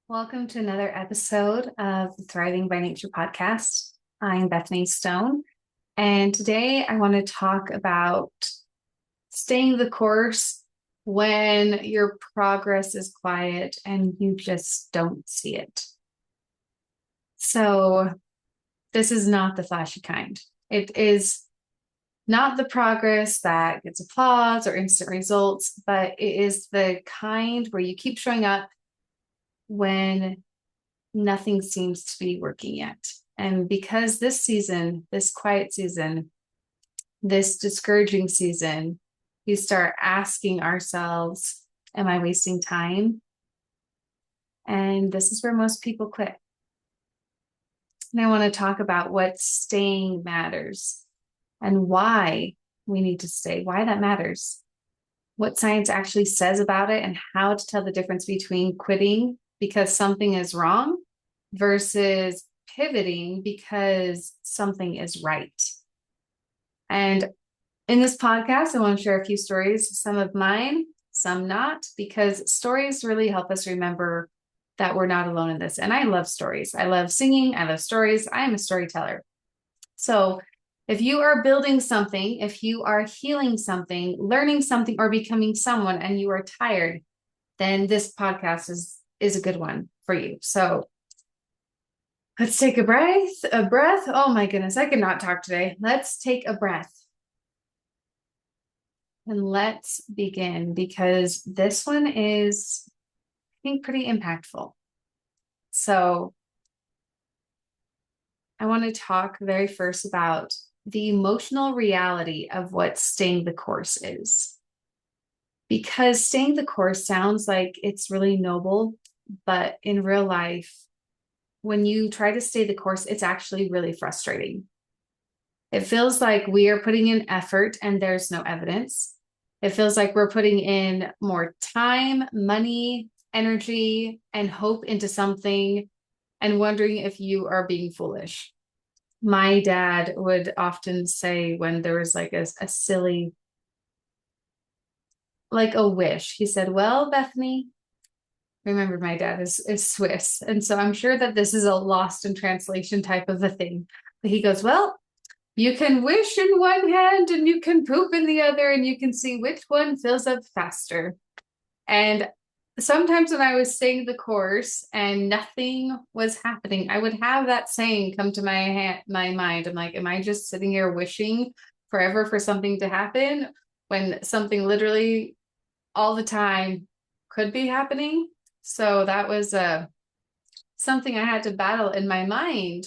Welcome to another episode of the Thriving by Nature podcast. I'm Bethany Stone, and today I want to talk about staying the course when your progress is quiet and you just don't see it. So, this is not the flashy kind. It is not the progress that gets applause or instant results, but it is the kind where you keep showing up when nothing seems to be working yet. And because this season, this quiet season, this discouraging season, we start asking ourselves, am I wasting time? And this is where most people quit. And I want to talk about what staying matters and why we need to stay, why that matters, what science actually says about it, and how to tell the difference between quitting because something is wrong versus pivoting because something is right. And in this podcast, I want to share a few stories, some of mine, some not, because stories really help us remember that we're not alone in this. And I love stories. I love singing. I love stories. I am a storyteller. So if you are building something, if you are healing something, learning something, or becoming someone, and you are tired, then this podcast is a good one for you. So let's take a breath. Oh my goodness, I cannot talk today. Let's take a breath. And let's begin because this one is, I think, pretty impactful. So I want to talk very first about the emotional reality of what staying the course is. Because staying the course sounds like it's really noble, but in real life, when you try to stay the course, it's actually really frustrating. It feels like we are putting in effort and there's no evidence. It feels like we're putting in more time, money, energy, and hope into something and wondering if you are being foolish. My dad would often say when there was like a silly, like a wish, he said, well, Bethany, remember my dad is Swiss. And so I'm sure that this is a lost in translation type of a thing. But he goes, well, you can wish in one hand and you can poop in the other, and you can see which one fills up faster. And sometimes when I was saying the course and nothing was happening, I would have that saying come to my mind. I'm like, am I just sitting here wishing forever for something to happen when something literally all the time could be happening? So that was something I had to battle in my mind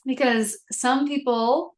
because some people,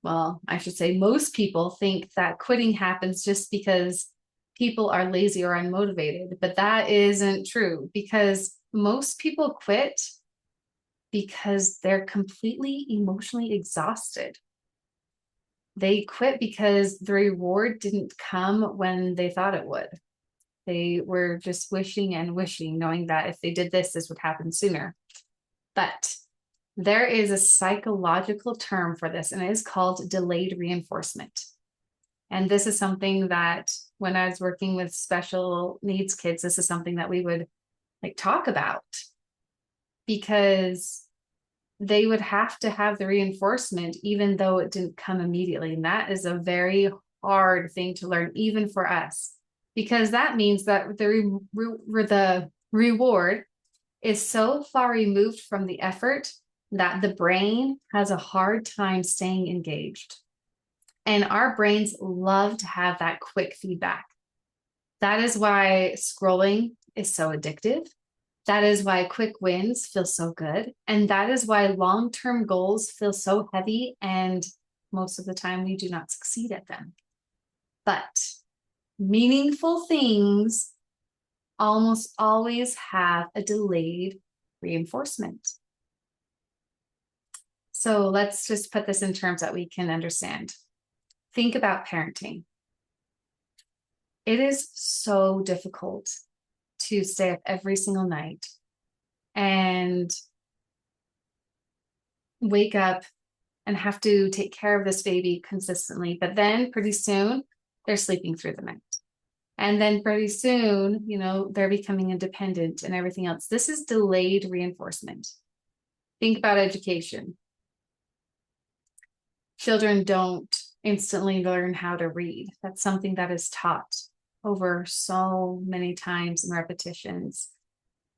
well, I should say most people think that quitting happens just because people are lazy or unmotivated, but that isn't true because most people quit because they're completely emotionally exhausted. They quit because the reward didn't come when they thought it would. They were just wishing and wishing, knowing that if they did this, this would happen sooner. But there is a psychological term for this, and it is called delayed reinforcement. And this is something that when I was working with special needs kids, this is something that we would like talk about because they would have to have the reinforcement even though it didn't come immediately. And that is a very hard thing to learn, even for us, because that means that the reward is so far removed from the effort that the brain has a hard time staying engaged. And our brains love to have that quick feedback. That is why scrolling is so addictive. That is why quick wins feel so good. And that is why long-term goals feel so heavy. And most of the time we do not succeed at them. But meaningful things almost always have a delayed reinforcement. So let's just put this in terms that we can understand. Think about parenting. It is so difficult to stay up every single night and wake up and have to take care of this baby consistently. But then pretty soon they're sleeping through the night. And then pretty soon, they're becoming independent and everything else. This is delayed reinforcement. Think about education. Children don't instantly learn how to read. That's something that is taught over so many times and repetitions.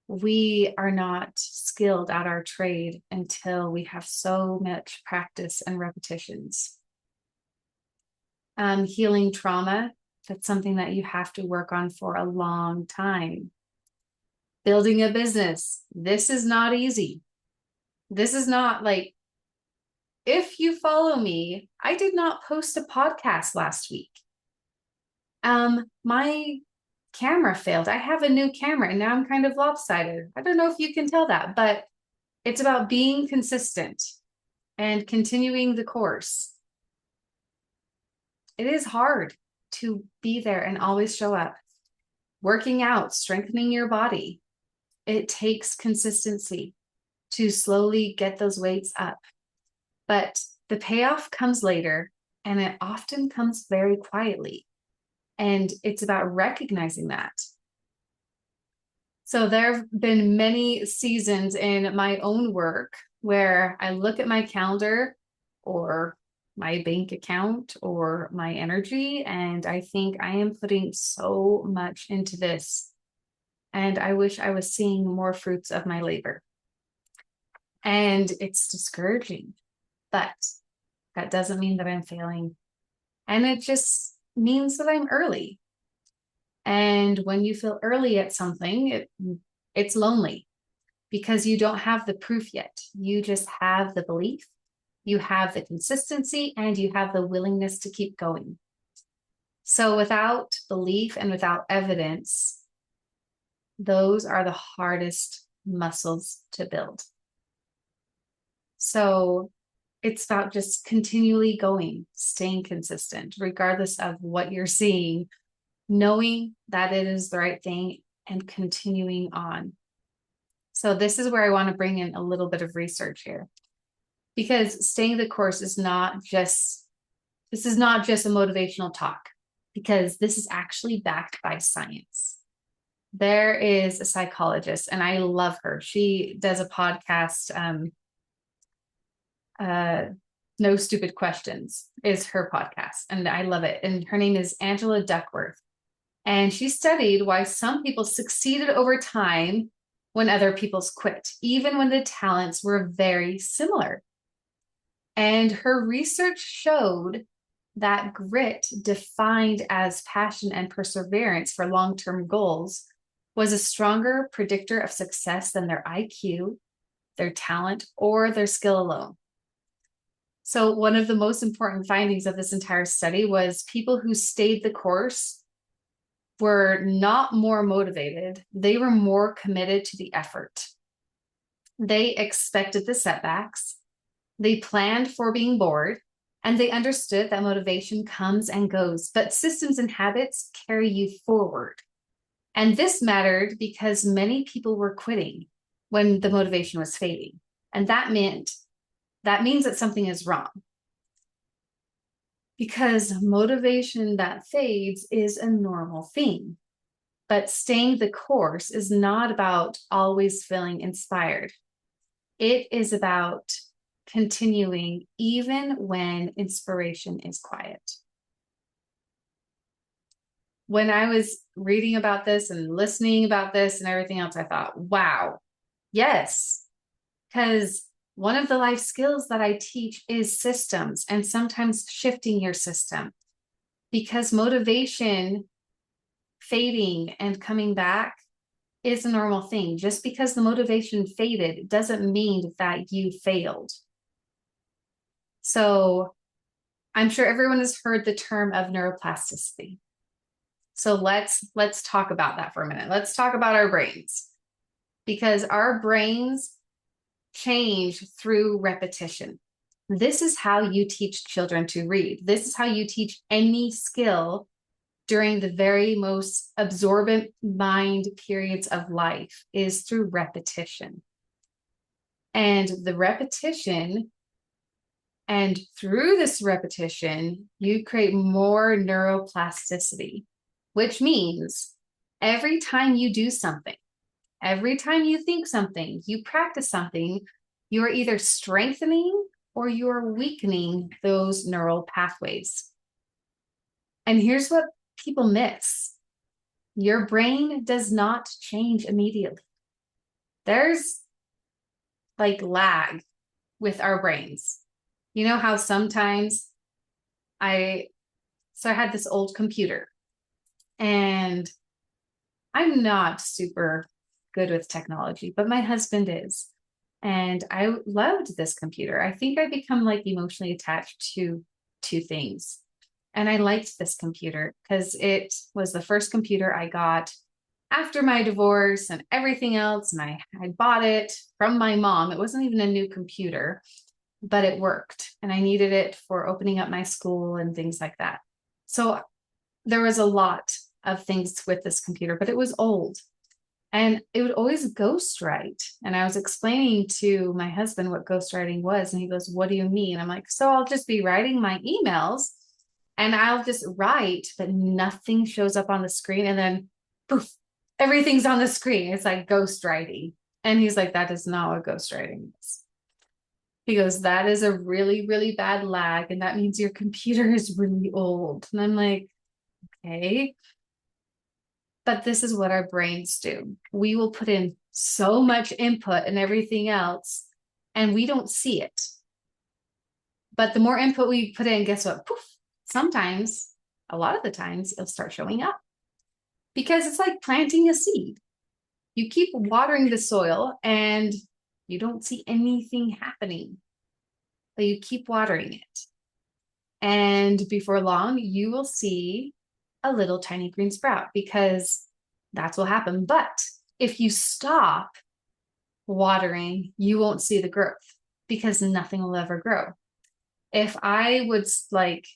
We are not skilled at our trade until we have so much practice and repetitions. Healing trauma, that's something that you have to work on for a long time. Building a business, this is not easy. This is not like, if you follow me, I did not post a podcast last week. My camera failed. I have a new camera and now I'm kind of lopsided. I don't know if you can tell that, but it's about being consistent and continuing the course. It is hard to be there and always show up. Working out, strengthening your body. It takes consistency to slowly get those weights up. But the payoff comes later, and it often comes very quietly. And it's about recognizing that. So there have been many seasons in my own work where I look at my calendar or my bank account or my energy, and I think I am putting so much into this. And I wish I was seeing more fruits of my labor. And it's discouraging, but that doesn't mean that I'm failing. And it just means that I'm early. And when you feel early at something, it's lonely because you don't have the proof yet. You just have the belief, you have the consistency, and you have the willingness to keep going. So without belief and without evidence, those are the hardest muscles to build. So it's about just continually going, staying consistent, regardless of what you're seeing, knowing that it is the right thing and continuing on. So this is where I want to bring in a little bit of research here, because staying the course is not just a motivational talk, because this is actually backed by science. There is a psychologist, and I love her. She does a podcast, No Stupid Questions is her podcast, and I love it. And her name is Angela Duckworth. And she studied why some people succeeded over time when other people's quit, even when the talents were very similar. And her research showed that grit, defined as passion and perseverance for long-term goals, was a stronger predictor of success than their IQ, their talent, or their skill alone. So one of the most important findings of this entire study was people who stayed the course were not more motivated. They were more committed to the effort. They expected the setbacks. They planned for being bored, and they understood that motivation comes and goes, but systems and habits carry you forward. And this mattered because many people were quitting when the motivation was fading. And that means that something is wrong. Because motivation that fades is a normal thing. But staying the course is not about always feeling inspired. It is about continuing even when inspiration is quiet. When I was reading about this and listening about this and everything else, I thought, wow, yes, because one of the life skills that I teach is systems, and sometimes shifting your system, because motivation fading and coming back is a normal thing. Just because the motivation faded doesn't mean that you failed. So I'm sure everyone has heard the term of neuroplasticity. So let's talk about that for a minute. Let's talk about our brains, because our brains change through repetition. This is how you teach children to read. This is how you teach any skill during the very most absorbent mind periods of life, is through repetition. And the repetition, and through this repetition, you create more neuroplasticity. which means every time you do something, every time you think something, you practice something, you're either strengthening or you're weakening those neural pathways. And here's what people miss. Your brain does not change immediately. There's like lag with our brains. You know how sometimes I had this old computer, and I'm not super good with technology, but my husband is. And I loved this computer. I think I become like emotionally attached to two things. And I liked this computer because it was the first computer I got after my divorce and everything else. And I bought it from my mom. It wasn't even a new computer, but it worked. And I needed it for opening up my school and things like that. So there was a lot of things with this computer, but it was old. And it would always ghostwrite. And I was explaining to my husband what ghostwriting was. And he goes, "What do you mean?" I'm like, "So I'll just be writing my emails and I'll just write, but nothing shows up on the screen. And then poof, everything's on the screen. It's like ghostwriting." And he's like, "That is not what ghostwriting is." He goes, "That is a really, really bad lag. And that means your computer is really old." And I'm like, okay. But this is what our brains do. We will put in so much input and everything else, and we don't see it. But the more input we put in, guess what? Poof, sometimes, a lot of the times, it'll start showing up. Because it's like planting a seed. You keep watering the soil and you don't see anything happening, but you keep watering it. And before long, you will see a little tiny green sprout, because that's what happened. But if you stop watering, you won't see the growth, because nothing will ever grow. If I would like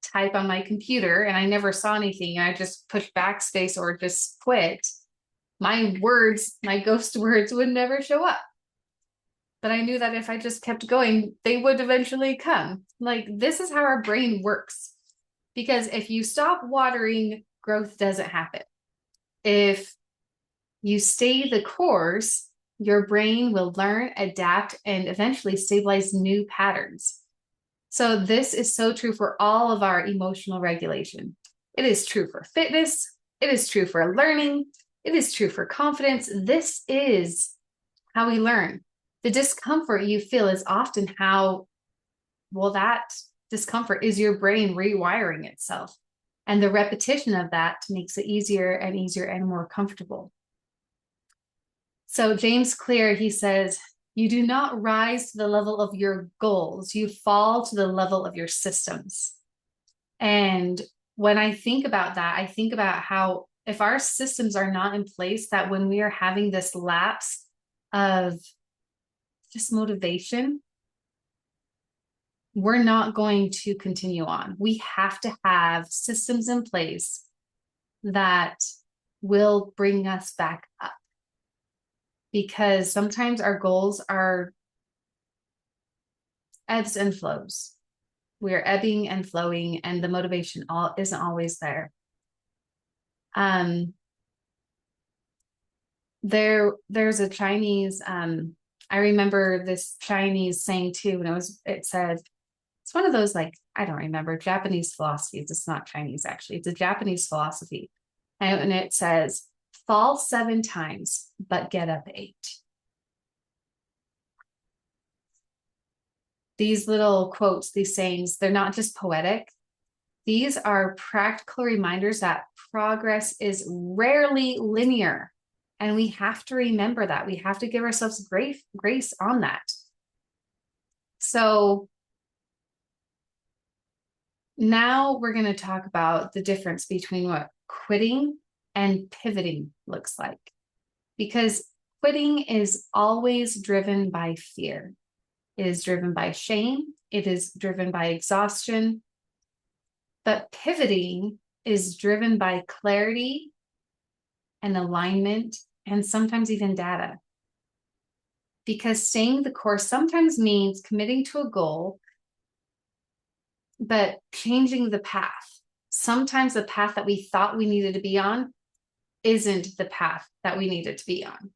type on my computer and I never saw anything and I just push backspace or just quit, my words, my ghost words would never show up. But I knew that if I just kept going, they would eventually come. Like, this is how our brain works. Because if you stop watering, growth doesn't happen. If you stay the course, your brain will learn, adapt, and eventually stabilize new patterns. So this is so true for all of our emotional regulation. It is true for fitness. It is true for learning. It is true for confidence. This is how we learn. The discomfort you feel is often how, well, that discomfort is your brain rewiring itself. And the repetition of that makes it easier and easier and more comfortable. So James Clear, he says, "You do not rise to the level of your goals. You fall to the level of your systems." And when I think about that, I think about how if our systems are not in place, that when we are having this lapse of just motivation, we're not going to continue on. We have to have systems in place that will bring us back up. Because sometimes our goals are ebbs and flows. We are ebbing and flowing, and the motivation isn't always there. There's a Chinese, I remember this Chinese saying too, and it said, it's one of those, like, I don't remember, Japanese philosophies. It's not Chinese, actually. It's a Japanese philosophy. And it says, "Fall 7 times, but get up 8. These little quotes, these sayings, they're not just poetic. These are practical reminders that progress is rarely linear. And we have to remember that. We have to give ourselves grace on that. So now we're going to talk about the difference between what quitting and pivoting looks like. Because quitting is always driven by fear. It is driven by shame. It is driven by exhaustion. But pivoting is driven by clarity and alignment, and sometimes even data. Because staying the course sometimes means committing to a goal, but changing the path. sometimes the path that we thought we needed to be on isn't the path that we needed to be on.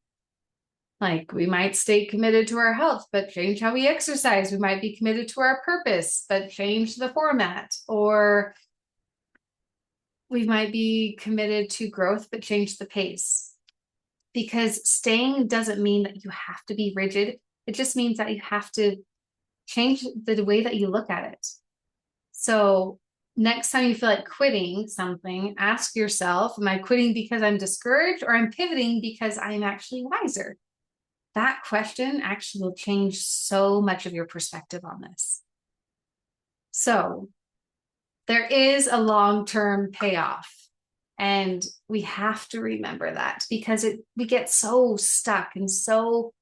Like, we might stay committed to our health, but change how we exercise. We might be committed to our purpose, but change the format. Or we might be committed to growth, but change the pace. Because staying doesn't mean that you have to be rigid. It just means that you have to change the way that you look at it. So next time you feel like quitting something, ask yourself, am I quitting because I'm discouraged, or I'm pivoting because I'm actually wiser? That question actually will change so much of your perspective on this. So there is a long-term payoff, and we have to remember that, because we get so stuck and so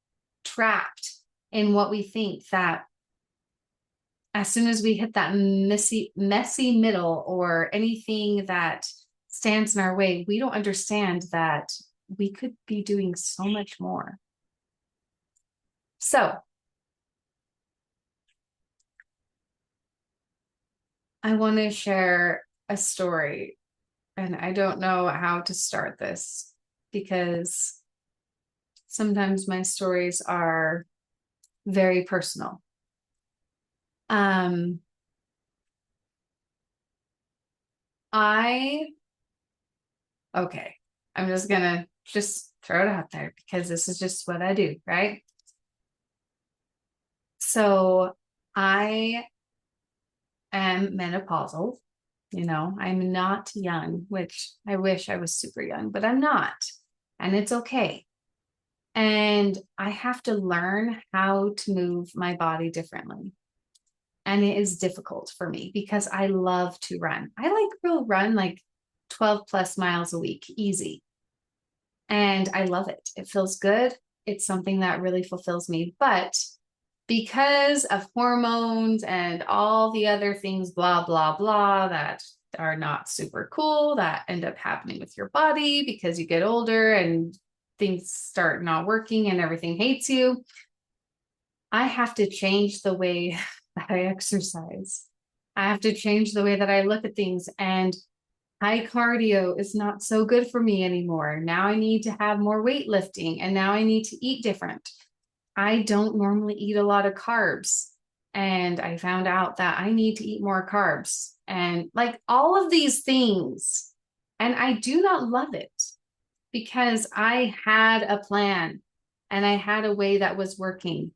trapped in what we think that as soon as we hit that messy middle, or anything that stands in our way, we don't understand that we could be doing so much more. So I want to share a story, and I don't know how to start this, because sometimes my stories are very personal. Okay, I'm just gonna throw it out there, because this is just what I do, right? So I am menopausal. I'm not young, which I wish I was super young, but I'm not. And it's okay. And I have to learn how to move my body differently. And it is difficult for me, because I love to run. I will run like 12 plus miles a week, easy. And I love it. It feels good. It's something that really fulfills me. But because of hormones and all the other things, blah, blah, blah, that are not super cool, that end up happening with your body because you get older and things start not working and everything hates you, I have to change the way that I exercise. I have to change the way that I look at things. And high cardio is not so good for me anymore. Now I need to have more weightlifting, and now I need to eat different. I don't normally eat a lot of carbs, and I found out that I need to eat more carbs, and like all of these things. And I do not love it, because I had a plan and I had a way that was working,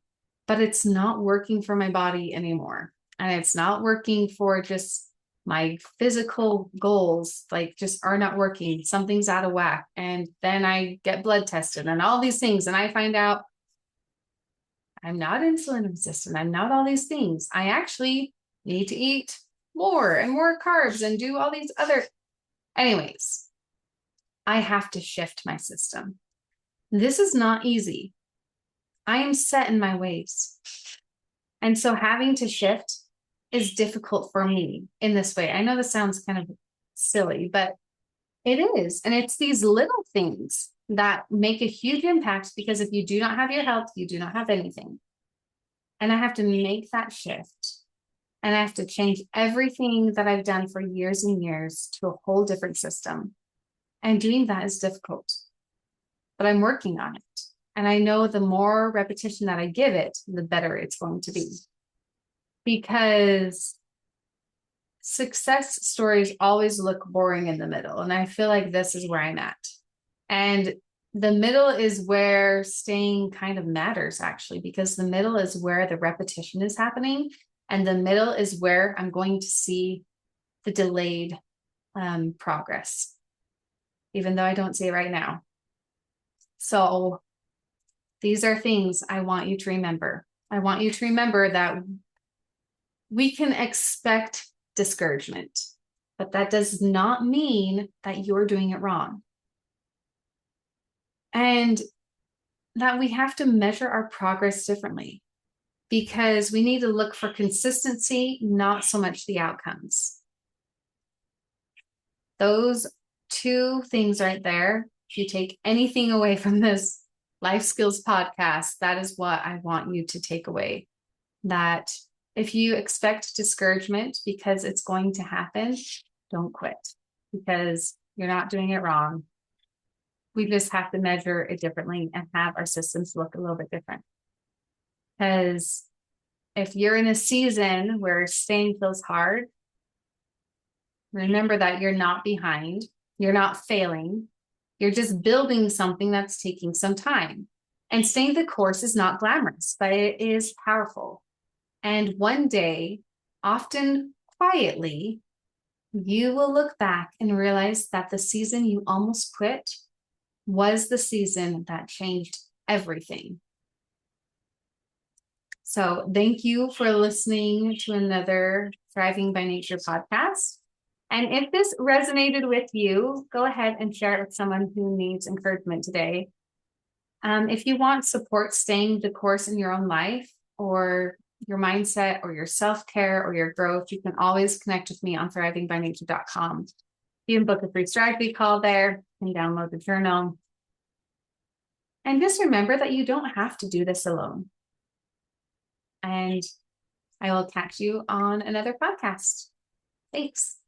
but it's not working for my body anymore. And it's not working for just my physical goals, like just are not working. Something's out of whack. And then I get blood tested and all these things, and I find out I'm not insulin resistant. I'm not all these things. I actually need to eat more and more carbs and do all these other. Anyways, I have to shift my system. This is not easy. I am set in my ways. And so having to shift is difficult for me in this way. I know this sounds kind of silly, but it is. And it's these little things that make a huge impact, because if you do not have your health, you do not have anything. And I have to make that shift. And I have to change everything that I've done for years and years to a whole different system. And doing that is difficult, but I'm working on it. And I know the more repetition that I give it, the better it's going to be. Because success stories always look boring in the middle. And I feel like this is where I'm at. And the middle is where staying kind of matters, actually, because the middle is where the repetition is happening. And the middle is where I'm going to see the delayed progress, even though I don't see it right now. So these are things I want you to remember. I want you to remember that we can expect discouragement, but that does not mean that you're doing it wrong. And that we have to measure our progress differently, because we need to look for consistency, not so much the outcomes. Those two things right there, if you take anything away from this Life Skills podcast, that is what I want you to take away. That if you expect discouragement, because it's going to happen, don't quit, because you're not doing it wrong. We just have to measure it differently and have our systems look a little bit different. Because if you're in a season where staying feels hard, remember that you're not behind, you're not failing, you're just building something that's taking some time. And staying the course is not glamorous, but it is powerful. And one day, often quietly, you will look back and realize that the season you almost quit was the season that changed everything. So thank you for listening to another Thriving by Nature podcast. And if this resonated with you, go ahead and share it with someone who needs encouragement today. If you want support staying the course in your own life, or your mindset, or your self-care, or your growth, you can always connect with me on thrivingbynature.com. You can book a free strategy call there and download the journal. And just remember that you don't have to do this alone. And I will catch you on another podcast. Thanks.